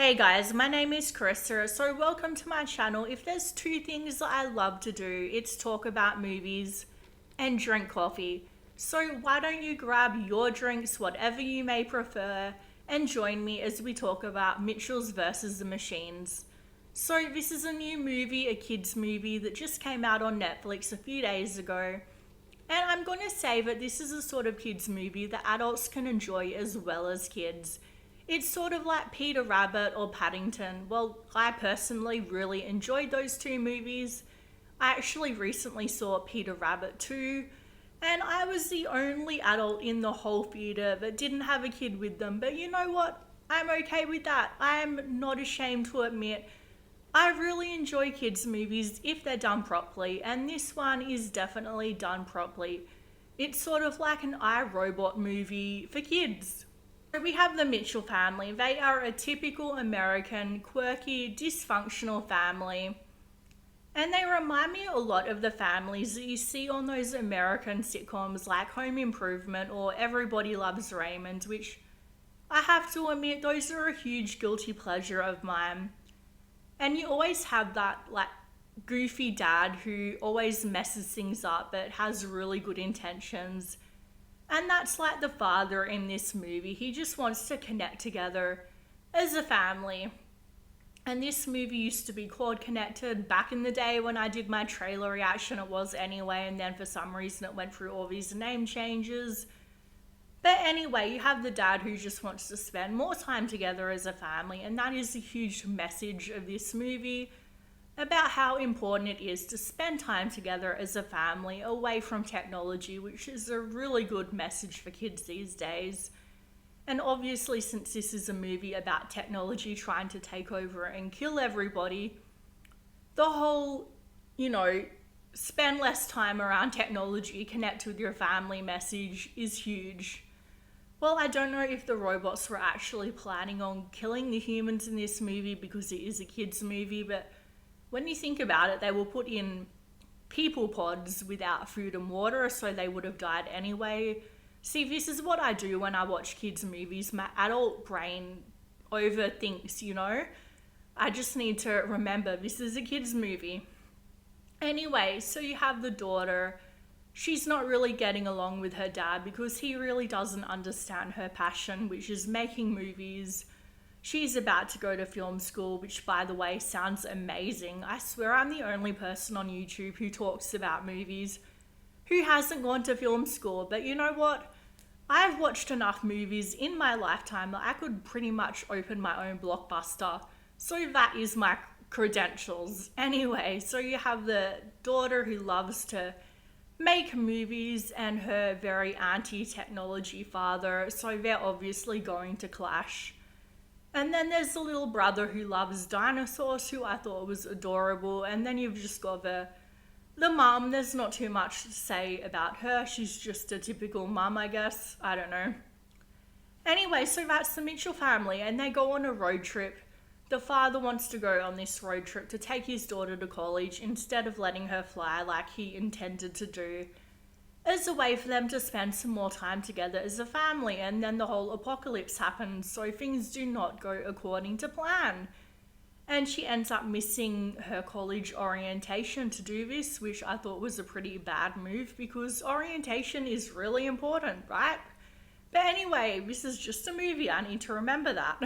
Hey guys, my name is Carissa, so welcome to my channel. If there's two things that I love to do, it's talk about movies and drink coffee. So why don't you grab your drinks, whatever you may prefer, and join me as we talk about Mitchell's versus the Machines. So this is a new movie, a kids movie that just came out on Netflix a few days ago. And I'm going to say that this is a sort of kids movie that adults can enjoy as well as kids. It's sort of like Peter Rabbit or Paddington. Well, I personally really enjoyed those two movies. I actually recently saw Peter Rabbit too, and I was the only adult in the whole theatre that didn't have a kid with them. But you know what? I'm okay with that. I'm not ashamed to admit I really enjoy kids' movies if they're done properly, and this one is definitely done properly. It's sort of like an iRobot movie for kids. So we have the Mitchell family. They are a typical American, quirky, dysfunctional family. And they remind me a lot of the families that you see on those American sitcoms like Home Improvement or Everybody Loves Raymond, which I have to admit, those are a huge guilty pleasure of mine. And you always have that like goofy dad who always messes things up but has really good intentions. And that's like the father in this movie. He just wants to connect together as a family. And this movie used to be called Connected back in the day when I did my trailer reaction. It was anyway, and then for some reason it went through all these name changes. But anyway, you have the dad who just wants to spend more time together as a family, and that is a huge message of this movie about how important it is to spend time together as a family away from technology, which is a really good message for kids these days. And obviously, since this is a movie about technology trying to take over and kill everybody, the whole, spend less time around technology, connect with your family message is huge. Well, I don't know if the robots were actually planning on killing the humans in this movie because it is a kids' movie, but when you think about it, they were put in people pods without food and water, so they would have died anyway. See, this is what I do when I watch kids' movies. My adult brain overthinks. I just need to remember this is a kids' movie. Anyway, so you have the daughter. She's not really getting along with her dad because he really doesn't understand her passion, which is making movies. She's about to go to film school, which by the way sounds amazing. I swear I'm the only person on YouTube who talks about movies who hasn't gone to film school. But you know what? I've watched enough movies in my lifetime that I could pretty much open my own Blockbuster. So that is my credentials. Anyway, so you have the daughter who loves to make movies and her very anti-technology father. So they're obviously going to clash. And then there's the little brother who loves dinosaurs, who I thought was adorable. And then you've just got the mum. There's not too much to say about her. She's just a typical mum, I guess. I don't know. Anyway, so that's the Mitchell family, and they go on a road trip. The father wants to go on this road trip to take his daughter to college instead of letting her fly like he intended to do, as a way for them to spend some more time together as a family. And then the whole apocalypse happens, so things do not go according to plan. And she ends up missing her college orientation to do this, which I thought was a pretty bad move because orientation is really important, right? But anyway, this is just a movie, I need to remember that.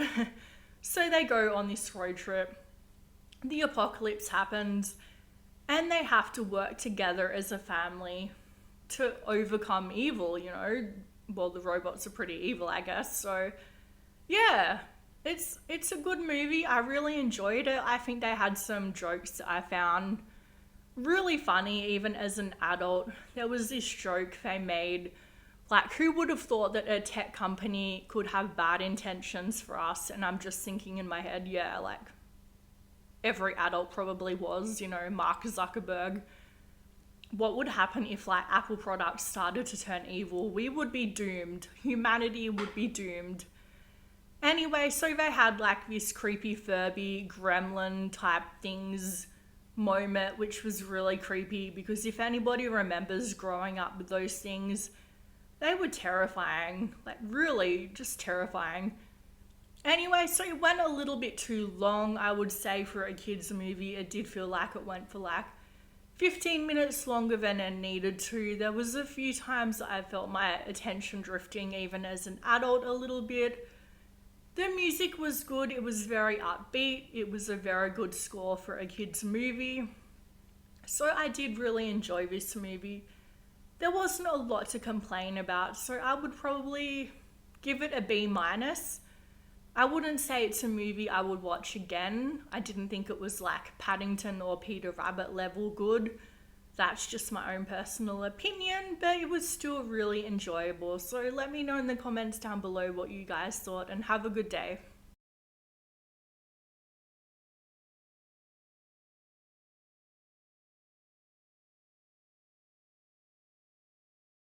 So they go on this road trip, the apocalypse happens, and they have to work together as a family to overcome evil, Well, the robots are pretty evil, I guess. So, yeah, it's a good movie. I really enjoyed it. I think they had some jokes that I found really funny, even as an adult. There was this joke they made, like, who would have thought that a tech company could have bad intentions for us? And I'm just thinking in my head, yeah, like, every adult probably was, Mark Zuckerberg. What would happen if like Apple products started to turn evil? We would be doomed. Humanity would be doomed. Anyway, so they had like this creepy Furby gremlin type things moment, which was really creepy because if anybody remembers growing up with those things, they were terrifying, like really just terrifying. Anyway, so it went a little bit too long, I would say, for a kids' movie. It did feel like it went for like 15 minutes longer than it needed to. There was a few times I felt my attention drifting even as an adult a little bit. The music was good, it was very upbeat, it was a very good score for a kids' movie. So I did really enjoy this movie. There wasn't a lot to complain about, so I would probably give it a B minus. I wouldn't say it's a movie I would watch again. I didn't think it was like Paddington or Peter Rabbit level good. That's just my own personal opinion, but it was still really enjoyable. So let me know in the comments down below what you guys thought, and have a good day.